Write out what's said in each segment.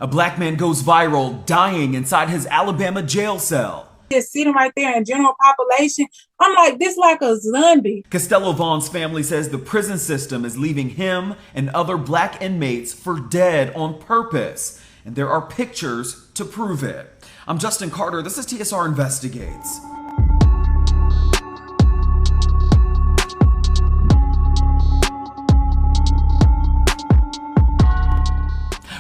A black man goes viral, dying inside his Alabama jail cell. Just sitting right there in general population. I'm like, this like a zombie. Costello Vaughn's family says the prison system is leaving him and other black inmates for dead on purpose. And there are pictures to prove it. I'm Justin Carter. This is TSR Investigates.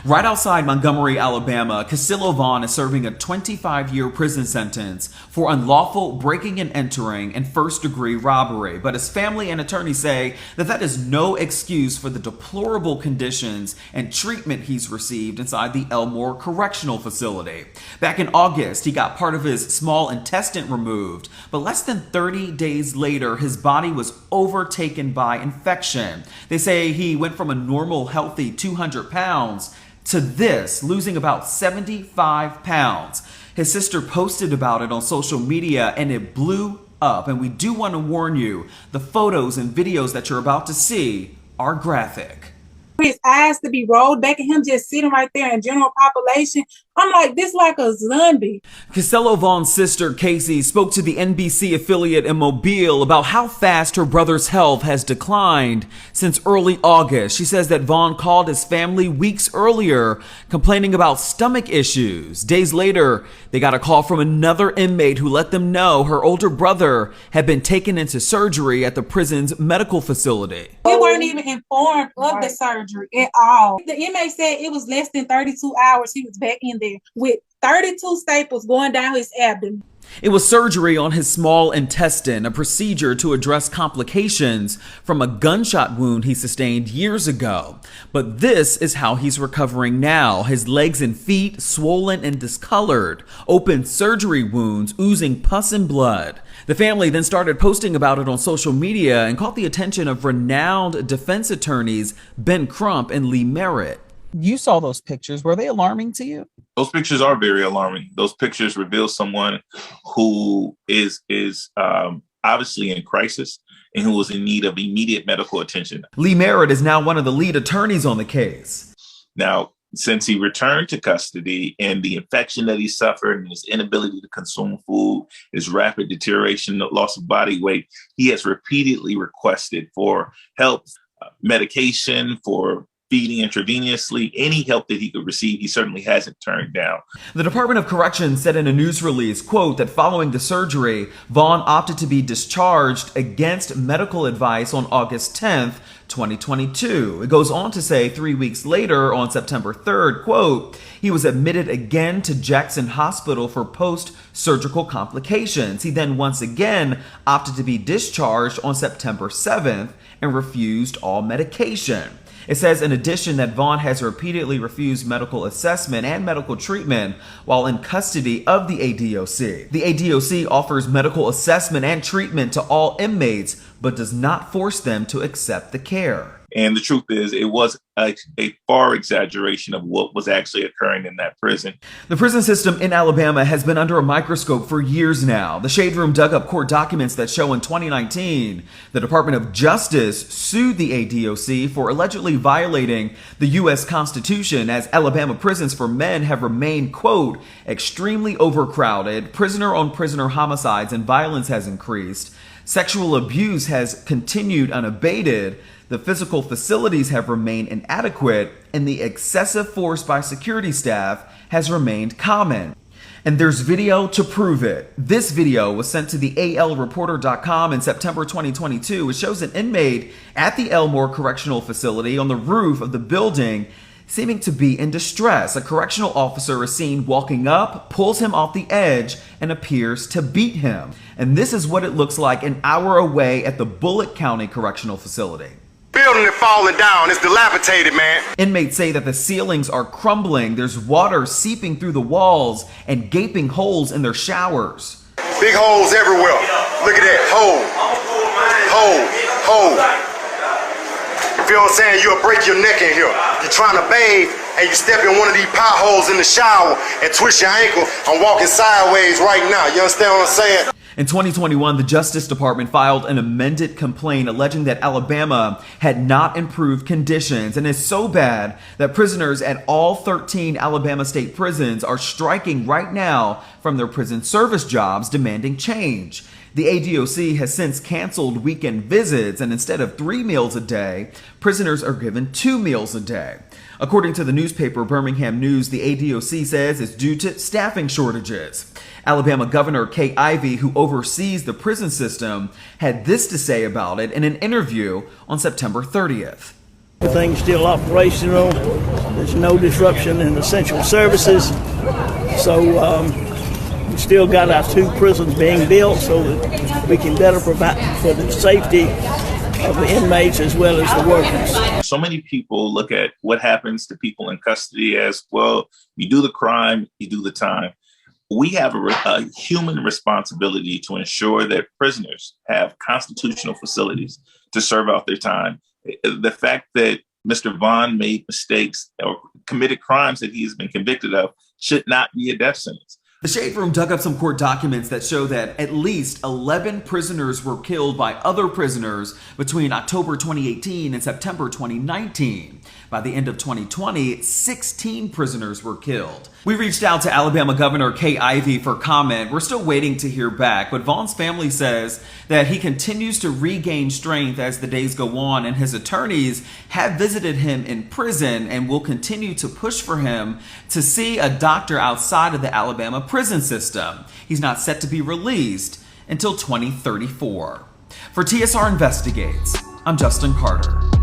Right outside Montgomery, Alabama, Costello Vaughn is serving a 25-year prison sentence for unlawful breaking and entering and first-degree robbery. But his family and attorneys say that that is no excuse for the deplorable conditions and treatment he's received inside the Elmore Correctional Facility. Back in August, he got part of his small intestine removed, but less than 30 days later, his body was overtaken by infection. They say he went from a normal, healthy 200 pounds to this, losing about 75 pounds. His sister posted about it on social media and it blew up. And we do want to warn you, the photos and videos that you're about to see are graphic. His eyes to be rolled back and him just sitting right there in general population. I'm like, this like a zombie. Costello Vaughn's sister, Casey, spoke to the NBC affiliate in Mobile about how fast her brother's health has declined since early August. She says that Vaughn called his family weeks earlier, complaining about stomach issues. Days later, they got a call from another inmate who let them know her older brother had been taken into surgery at the prison's medical facility. We weren't even informed of the surgery at all. The inmate said it was less than 32 hours he was back in there with 32 staples going down his abdomen. It was surgery on his small intestine, a procedure to address complications from a gunshot wound he sustained years ago. But this is how he's recovering now. His legs and feet swollen and discolored, open surgery wounds oozing pus and blood. The family then started posting about it on social media and caught the attention of renowned defense attorneys Ben Crump and Lee Merritt. You saw those pictures. Were they alarming to you? Those pictures are very alarming. Those pictures reveal someone who is obviously in crisis and who was in need of immediate medical attention. Lee Merritt is now one of the lead attorneys on the case. Now, since he returned to custody and the infection that he suffered and his inability to consume food, his rapid deterioration, the loss of body weight, he has repeatedly requested for help, medication, for feeding intravenously, any help that he could receive, he certainly hasn't turned down. The Department of Corrections said in a news release, quote, that following the surgery, Vaughn opted to be discharged against medical advice on August 10th, 2022. It goes on to say 3 weeks later, on September 3rd, quote, he was admitted again to Jackson Hospital for post-surgical complications. He then once again opted to be discharged on September 7th and refused all medication. It says in addition that Vaughn has repeatedly refused medical assessment and medical treatment while in custody of the ADOC. The ADOC offers medical assessment and treatment to all inmates, but does not force them to accept the care. And the truth is, it was a far exaggeration of what was actually occurring in that prison. The prison system in Alabama has been under a microscope for years now. The Shade Room dug up court documents that show in 2019, the Department of Justice sued the ADOC for allegedly violating the U.S. Constitution as Alabama prisons for men have remained, quote, extremely overcrowded, prisoner-on-prisoner homicides and violence has increased, sexual abuse has continued unabated, the physical facilities have remained inadequate, and the excessive force by security staff has remained common. And there's video to prove it. This video was sent to the ALReporter.com in September 2022. It shows an inmate at the Elmore Correctional Facility on the roof of the building seeming to be in distress. A correctional officer is seen walking up, pulls him off the edge, and appears to beat him. And this is what it looks like an hour away at the Bullitt County Correctional Facility. Building is falling down. It's dilapidated, man. Inmates say that the ceilings are crumbling. There's water seeping through the walls and gaping holes in their showers. Big holes everywhere. Look at that. Hole. You feel what I'm saying? You'll break your neck in here. You're trying to bathe and you step in one of these potholes in the shower and twist your ankle. I'm walking sideways right now. You understand what I'm saying? In 2021, the Justice Department filed an amended complaint alleging that Alabama had not improved conditions and is so bad that prisoners at all 13 Alabama state prisons are striking right now from their prison service jobs, demanding change. The ADOC has since canceled weekend visits, and instead of 3 meals a day, prisoners are given 2 meals a day. According to the newspaper Birmingham News, the ADOC says it's due to staffing shortages. Alabama Governor Kay Ivey, who oversees the prison system, had this to say about it in an interview on September 30th. Everything's still operational. There's no disruption in essential services. So we still got our 2 prisons being built so that we can better provide for the safety of the inmates as well as the workers. So many people look at what happens to people in custody as, well, you do the crime, you do the time. We have a human responsibility to ensure that prisoners have constitutional facilities to serve out their time. The fact that Mr. Vaughn made mistakes or committed crimes that he has been convicted of should not be a death sentence. The Shade Room dug up some court documents that show that at least 11 prisoners were killed by other prisoners between October 2018 and September 2019. By the end of 2020, 16 prisoners were killed. We reached out to Alabama Governor Kay Ivey for comment. We're still waiting to hear back, but Vaughn's family says that he continues to regain strength as the days go on, and his attorneys have visited him in prison and will continue to push for him to see a doctor outside of the Alabama prison system. He's not set to be released until 2034. For TSR Investigates, I'm Justin Carter.